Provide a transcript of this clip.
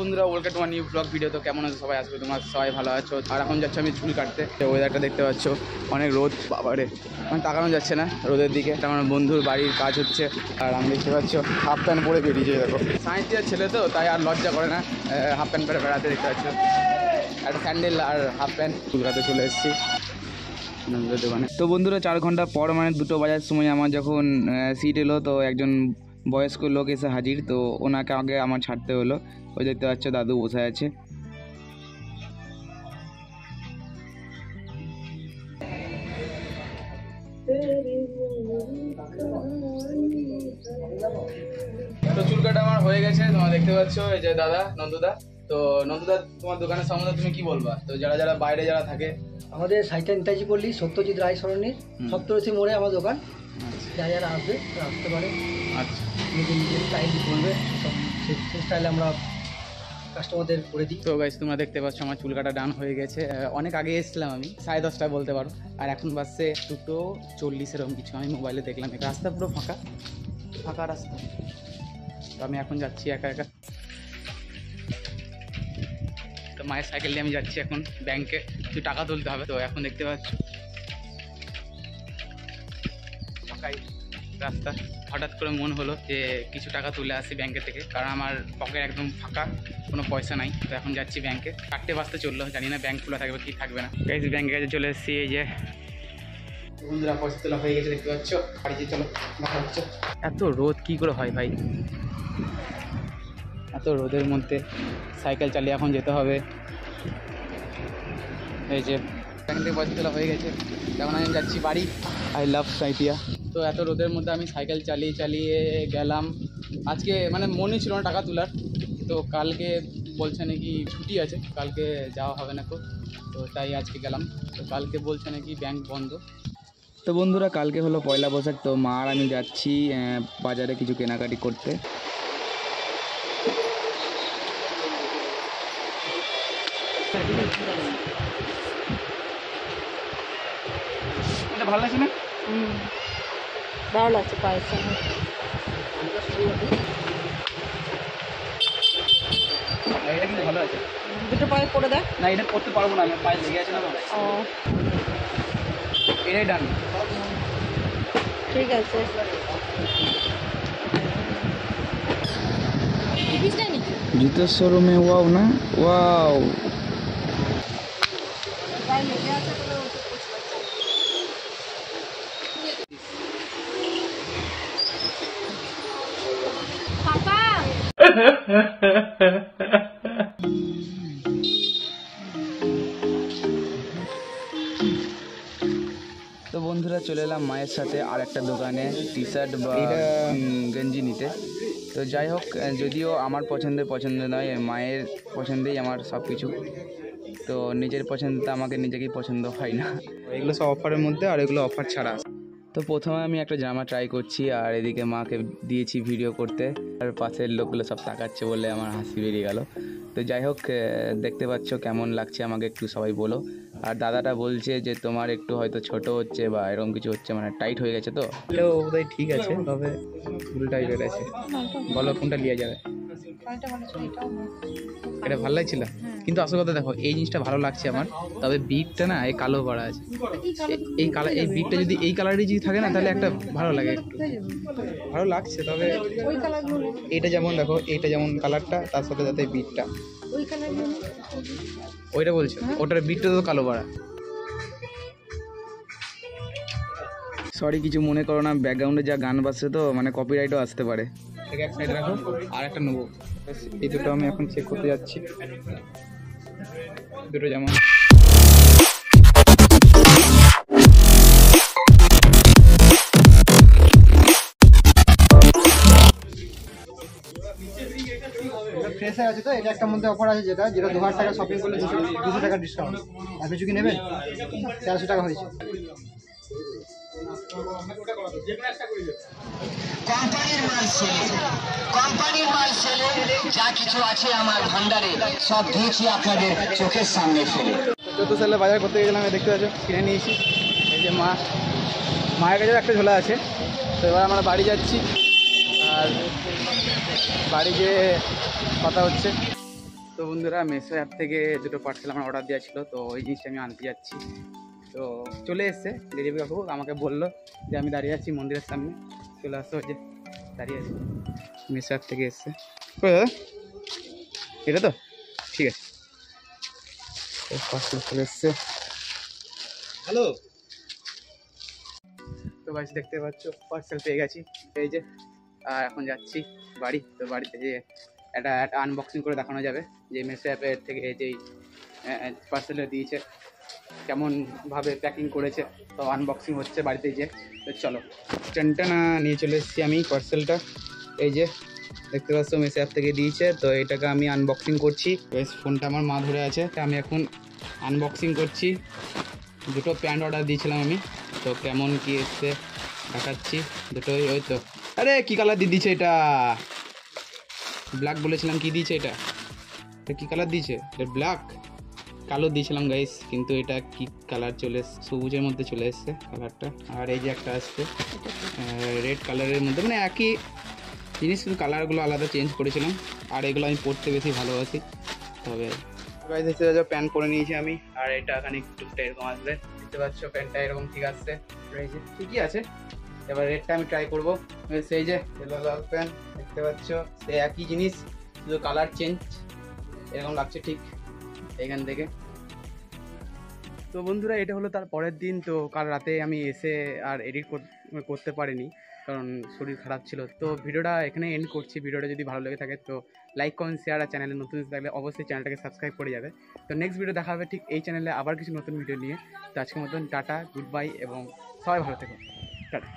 বন্ধুরা welcome to my new blog video. তো কেমন আছো সবাই? আজকে তোমার সবাই ভালো আছো। আর এখন যাচ্ছি আমি চুল কাটতে। ওয়েদারটা দেখতে পাচ্ছ, অনেক রোদ, বাবারে মানে তাকানো যাচ্ছে না রোদের দিকে। আমার বন্ধুর বাড়ির কাজ হচ্ছে আর আমি দেখতে পাচ্ছ হাফ প্যান্ট পরে বেরিয়েছে। দেখো সায়েন্স টিচার ছেলে তো, তাই আর লজ্জা করে না হাফ প্যান্ট পরে বেড়াতে। দেখতে পাচ্ছ একটা স্যান্ডেল আর হাফ প্যান্ট চুল কাটতে চলে এসেছি দোকানে। তো বন্ধুরা 4 ঘন্টা পর মানে 2টো বাজার সময় আমার যখন সিট এলো, তো একজন বয়স্ক লোক এসে হাজির। তো ওনাকে আগে আমার ছাড়তে হলো। ওই দেখতে পাচ্ছ দাদু বসে আছে। তো চুল কাটা আমার হয়ে গেছে, তোমরা দেখতে পাচ্ছ এই যে দাদা নন্দুদা। তো নন্দুদা তোমার দোকানের সম্বন্ধে তুমি কি বলবা? তো যারা বাইরে যারা থাকে, আমাদের সাইটা নেতাজি পল্লী সত্যজিৎ রায় সরণির সপ্তরশি মোড়ে আমার দোকান। যারা আসবে আসতে পারে। আচ্ছা, নিজের স্টাইল করবে, সেই স্টাইলে আমরা কাস্টমারদের করে দিই। তো গাইস তোমরা দেখতে পাচ্ছ আমার চুল কাটা ডান হয়ে গেছে। অনেক আগে এসেছিলাম আমি, 10:30 বলতে পারো। আর এখন বাসে 2:40 এরকম কিছু। আমি মোবাইলে দেখলাম রাস্তা পুরো ফাঁকা ফাঁকা রাস্তা। তো আমি এখন যাচ্ছি একা একা। তো মায়ের সাইকেল নিয়ে আমি যাচ্ছি এখন ব্যাংকে, কিছু টাকা তুলতে হবে। তো এখন দেখতে পাচ্ছ ফাঁকাই রাস্তা। হঠাৎ করে মন হলো যে কিছু টাকা তুলে আসি ব্যাংকে থেকে, কারণ আমার পকেট একদম ফাঁকা, কোনো পয়সা নাই। তো এখন যাচ্ছি ব্যাংকে। 4টে বাজতে চললো, জানি না ব্যাংক খোলা থাকবে কি থাকবে না। গাইস ব্যাংকে কাছে চলে এসেছি। এই যে বন্ধুরা পয়সা তোলা হয়ে গেছে, দেখতে পাচ্ছ। বাড়িতে চলো দেখা হচ্ছে। এত রোদ কি করে হয় ভাই? এত রোদের মধ্যে সাইকেল চালিয়ে এখন যেতে হবে। এই যে ব্যাংক থেকে পয়সা তোলা হয়ে গেছে, এখন আমি যাচ্ছি বাড়ি। আই লাভ সাইটিয়া। তো এত রোদের মধ্যে আমি সাইকেল চালিয়ে চালিয়ে গেলাম। আজকে মানে মনই ছিল না টাকা তোলার। তো কালকে বলছে নাকি ছুটি আছে, কালকে যাওয়া হবে না। তো তাই আজকে গেলাম। তো কালকে বলছে নাকি ব্যাংক বন্ধ। তো বন্ধুরা কালকে হলো পয়লা বৈশাখ। তো মা আর আমি যাচ্ছি বাজারে কিছু কেনাকাটি করতে। এটা ভালো লাগছে না? ভালো লাগছে পায়েছে। এটা কিন্তু ভালো আছে। দুটো পায়ে পরে দেখ না, এটা করতে পারবো না, আমি পায়ে লেগে আছে না। ও এটাই ডান। ঠিক আছে। জুতোর শোরুমে ওয়াও না ওয়াও। তো বন্ধুরা চলে এলাম মায়ের সাথে আর একটা দোকানে টি শার্ট বা গেঞ্জি নিতে। তো যাই হোক, যদিও আমার পছন্দ নয়, মায়ের পছন্দেই আমার সব কিছু। তো নিজের পছন্দটা আমাকে নিজেকেই পছন্দ হয় না। এগুলো সব অফারের মধ্যে, আর এগুলো অফার ছাড়া। তো প্রথমে আমি একটা জামা ট্রাই করছি, আর এদিকে মাকে দিয়েছি ভিডিও করতে। আর পাশের লোকগুলো সব তাকাচ্ছে বলে আমার হাসি বেরিয়ে গেল। তো যাই হোক, দেখতে পাচ্ছ কেমন লাগছে আমাকে একটু সবাই বলো। আর দাদাটা বলছে যে তোমার একটু হয়তো ছোট হচ্ছে বা এরকম কিছু হচ্ছে, মানে টাইট হয়ে গেছে। তো বোধহয় ঠিক আছে, তবে ফুল টাইট হয়ে গেছে। বলো কোনটা নিয়ে যাবে? এটা ভালো লাগছিল, কিন্তু আসল কথা দেখো এই জিনিসটা ভালো লাগছে আমার। তবে বিটটা না এই কালো করা আছে। এই কালার, এই বিটটা যদি এই কালারই যদি থাকে না, তাহলে একটা ভালো লাগে, একটু ভালো লাগছে। তবে এটা যেমন দেখো, এইটা যেমন কালারটা, তার সাথে যাতে বিটটা ওইটা বলছো, ওটার বিটটা তো কালো করা। সরি কিছু মনে করো না, ব্যাকগ্রাউন্ডে যা গান বাজছে তো মানে কপিরাইটও আসতে পারে। এক সাইডে রাখো, আর একটা নেবো। এই দুটো আমি এখন চেক করতে যাচ্ছি, দুটো যেমন। ফ্রেশার আছে তো, এটা একটা মধ্যে অফার আছে, যেটা 2000 টাকা শপিং করলে 200 টাকা ডিসকাউন্ট। আপনি যদি নেবেন 1300 টাকা হয়েছে। কোম্পানির মাল সেলে যা কিছু আছে আমার ভান্ডারে সব দিয়েছি আপনাদের চোখের সামনে ফেলে। 14 সালে বাজার করতে গেছিলাম, দেখতে পাচ্ছ কিনে নিয়েছি। এই যে মায়ের কাছে একটা ঝোলা আছে। তো এবার আমরা বাড়ি যাচ্ছি, আর বাড়ি যেয়ে কথা হচ্ছে। তো বন্ধুরা মেসো অ্যাপ থেকে দুটো পার্সেল আমার অর্ডার দেওয়া ছিল, তো ওই জিনিসটা আমি আনতে যাচ্ছি। তো চলে এসছে ডেলিভারি কাকু, আমাকে বললো যে আমি দাঁড়িয়ে আছি মন্দিরের সামনে, চলে আসো, ওই যে দাঁড়িয়ে আছি। মেসো অ্যাপ থেকে এসছে। কই দাদা, এটা তো ঠিক আছে, পার্সেল চলে এসছে। হ্যালো, তো গাইস দেখতে পাচ্ছ পার্সেল পেয়ে গেছি, এই যে। আর এখন যাচ্ছি বাড়ি। তো বাড়িতে যে একটা আনবক্সিং করে দেখানো যাবে যে মেসো অ্যাপের থেকে যেই পার্সেলটা দিয়েছে, কেমনভাবে প্যাকিং করেছে। তো আনবক্সিং হচ্ছে বাড়িতে যে। তো চলো, টেনটানা নিয়ে চলে এসেছি আমি পার্সেলটা। এই যে দেখতে পাচ্ছ মেসো অ্যাপ থেকে দিয়েছে, তো এটাকে আমি আনবক্সিং করছি। বেশ, ফোনটা আমার মা ধরে আছে, আমি এখন আনবক্সিং করছি। দুটো প্যান্ট অর্ডার দিয়েছিলাম আমি, তো কেমন কি এসছে দেখাচ্ছি। দুটোই ওই তো, আরে কী কালার দিয়ে দিয়েছে এটা, ব্ল্যাক বলেছিলাম, কি দিয়েছে এটা, কী কালার দিয়েছে, এটা ব্ল্যাক, কালো দিয়েছিলাম গাইস, কিন্তু এটা কি কালার চলে এসছে, সবুজের মধ্যে চলে এসছে কালারটা। আর এই যে একটা আসছে রেড কালারের মধ্যে, মানে একই জিনিস, শুধু কালারগুলো আলাদা চেঞ্জ করেছিলাম। আর এগুলো আমি পরতে বেশি ভালোবাসি। তবে গাইস দেখতে পাচ্ছ প্যান্ট পরে নিয়েছি আমি, আর এটা এখানে একটুটা এরকম আসবে, দেখতে পাচ্ছ প্যান্টটা এরকম ঠিক আসছে, এই যে ঠিকই আছে। এবার রেডটা আমি ট্রাই করবো। সেই যে লাল প্যান্ট দেখতে পাচ্ছ, সেই একই জিনিস, শুধু কালার চেঞ্জ, এরকম লাগছে ঠিক এখান থেকে। তো বন্ধুরা এটা হলো তার পরের দিন। তো কাল রাতে আমি এসে আর এডিট করতে পারিনি, কারণ শরীর খারাপ ছিল। তো ভিডিওটা এখানে এন্ড করছি। ভিডিওটা যদি ভালো লেগে থাকে তো লাইক, কমেন্ট, শেয়ার, আর চ্যানেলে নতুন থাকলে অবশ্যই চ্যানেলটাকে সাবস্ক্রাইব করে যাবে। তো নেক্সট ভিডিও দেখা হবে ঠিক এই চ্যানেলে আবার কিছু নতুন ভিডিও নিয়ে। তো আজকের মতন টাটা, গুড বাই, এবং সবাই ভালো থেকো, টাটা।